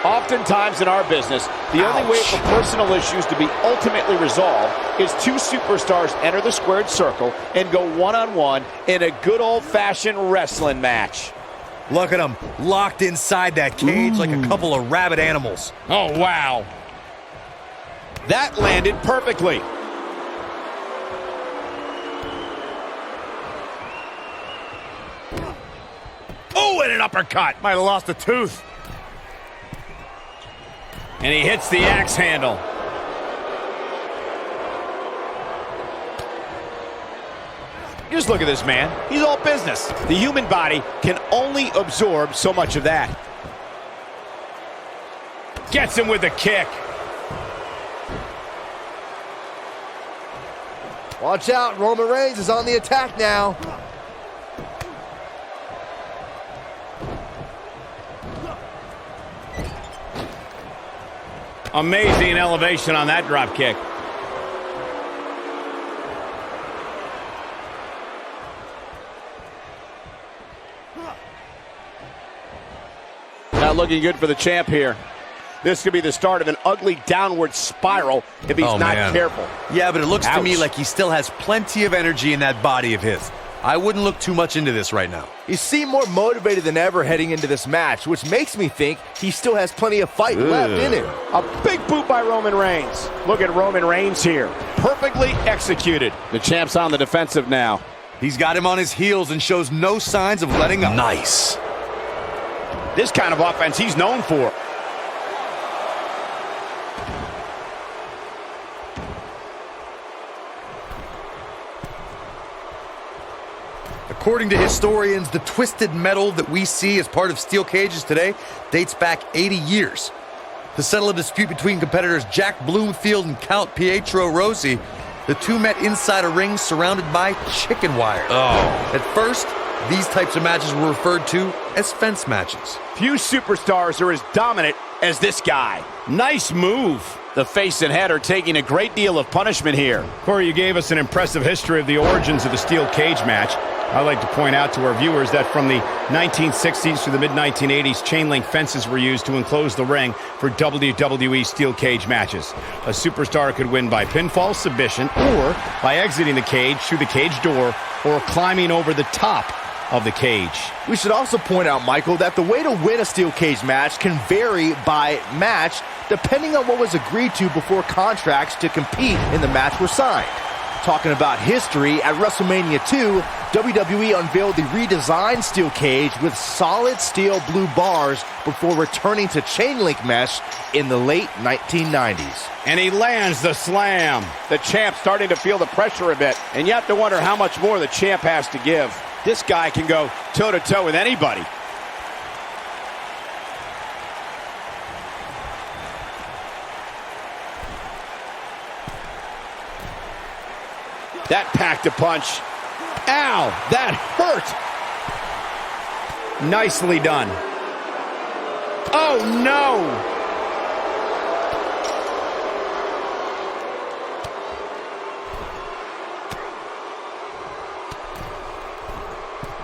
Oftentimes in our business, the only way for personal issues to be ultimately resolved is two superstars enter the squared circle and go one-on-one in a good old-fashioned wrestling match. Look at them, locked inside that cage like a couple of rabid animals. Oh, wow. That landed perfectly. Oh, and an uppercut. Might have lost a tooth. And he hits the axe handle. Just look at this man. He's all business. The human body can only absorb so much of that. Gets him with a kick. Watch out, Roman Reigns is on the attack now. Amazing elevation on that drop kick. Not looking good for the champ here. This could be the start of an ugly downward spiral if he's not careful. Yeah, but it looks to me like he still has plenty of energy in that body of his. I wouldn't look too much into this right now. He seemed more motivated than ever heading into this match, which makes me think he still has plenty of fight left in him. A big boot by Roman Reigns. Look at Roman Reigns here. Perfectly executed. The champ's on the defensive now. He's got him on his heels and shows no signs of letting up. Nice. This kind of offense he's known for. According to historians, the twisted metal that we see as part of steel cages today dates back 80 years. To settle a dispute between competitors Jack Bloomfield and Count Pietro Rossi, the two met inside a ring surrounded by chicken wire. At first, these types of matches were referred to as fence matches. Few superstars are as dominant as this guy. Nice move. The face and head are taking a great deal of punishment here. Corey, you gave us an impressive history of the origins of the steel cage match. I'd like to point out to our viewers that from the 1960s to the mid-1980s, chain link fences were used to enclose the ring for WWE steel cage matches. A superstar could win by pinfall, submission, or by exiting the cage through the cage door or climbing over the top of the cage. We should also point out, Michael, that the way to win a steel cage match can vary by match depending on what was agreed to before contracts to compete in the match were signed. Talking about history, at WrestleMania 2, WWE unveiled the redesigned steel cage with solid steel blue bars before returning to chain link mesh in the late 1990s. And he lands the slam. The champ starting to feel the pressure a bit, and you have to wonder how much more the champ has to give. This guy can go toe-to-toe with anybody. That packed a punch. Ow, that hurt. Nicely done. Oh, no.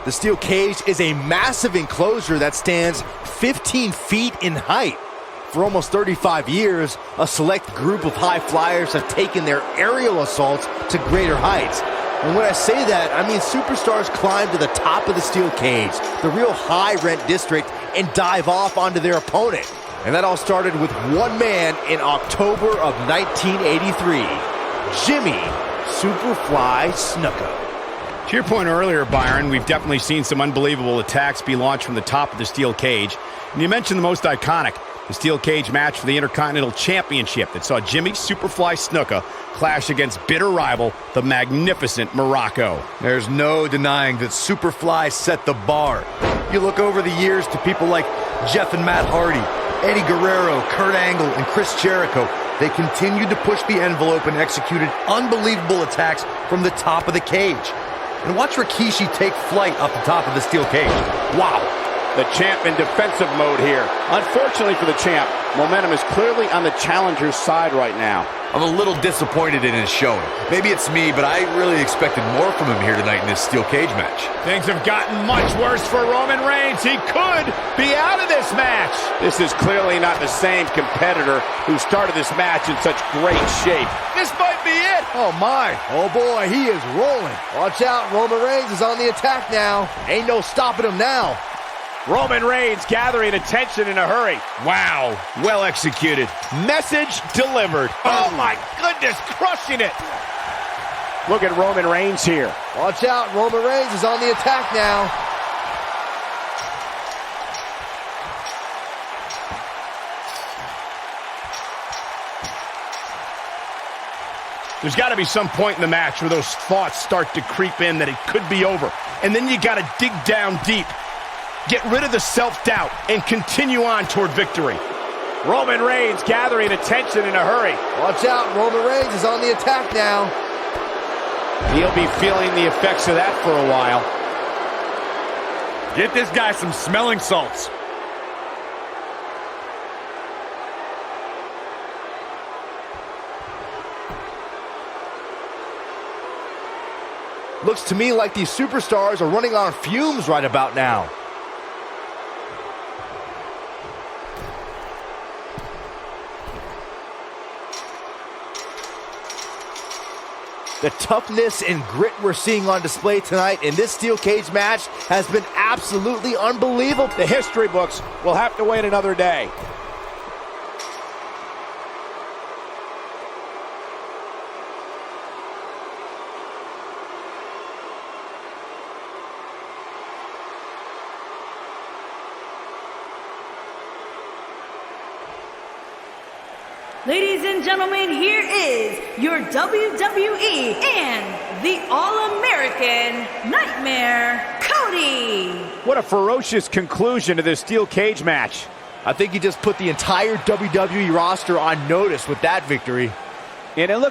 The steel cage is a massive enclosure that stands 15 feet in height. For almost 35 years, a select group of high flyers have taken their aerial assaults to greater heights. And when I say that, I mean superstars climb to the top of the steel cage, the real high-rent district, and dive off onto their opponent. And that all started with one man in October of 1983, Jimmy Superfly Snuka. To your point earlier, Byron, we've definitely seen some unbelievable attacks be launched from the top of the steel cage. And you mentioned the most iconic, the steel cage match for the Intercontinental Championship that saw Jimmy Superfly Snuka clash against bitter rival, the magnificent Morocco. There's no denying that Superfly set the bar. You look over the years to people like Jeff and Matt Hardy, Eddie Guerrero, Kurt Angle, and Chris Jericho. They continued to push the envelope and executed unbelievable attacks from the top of the cage. And watch Rikishi take flight off the top of the steel cage. Wow. The champ in defensive mode here. Unfortunately for the champ, momentum is clearly on the challenger's side right now. I'm a little disappointed in his showing. Maybe it's me, but I really expected more from him here tonight in this steel cage match. Things have gotten much worse for Roman Reigns. He could be out of this this match. This is clearly not the same competitor who started this match in such great shape. This might be it. Oh my. Oh boy, he is rolling. Watch out, Roman Reigns is on the attack now. Ain't no stopping him now. Roman Reigns gathering attention in a hurry. Wow, well executed. Message delivered. Oh my goodness, crushing it. Look at Roman Reigns here. Watch out, Roman Reigns is on the attack now. There's got to be some point in the match where those thoughts start to creep in that it could be over. And then you got to dig down deep. Get rid of the self-doubt and continue on toward victory. Roman Reigns gathering attention in a hurry. Watch out, Roman Reigns is on the attack now. He'll be feeling the effects of that for a while. Get this guy some smelling salts. Looks to me like these superstars are running on fumes right about now. The toughness and grit we're seeing on display tonight in this steel cage match has been absolutely unbelievable. The history books will have to wait another day. Ladies and gentlemen, here is your WWE and the All-American Nightmare, Cody. What a ferocious conclusion to this steel cage match. I think he just put the entire WWE roster on notice with that victory. And it looks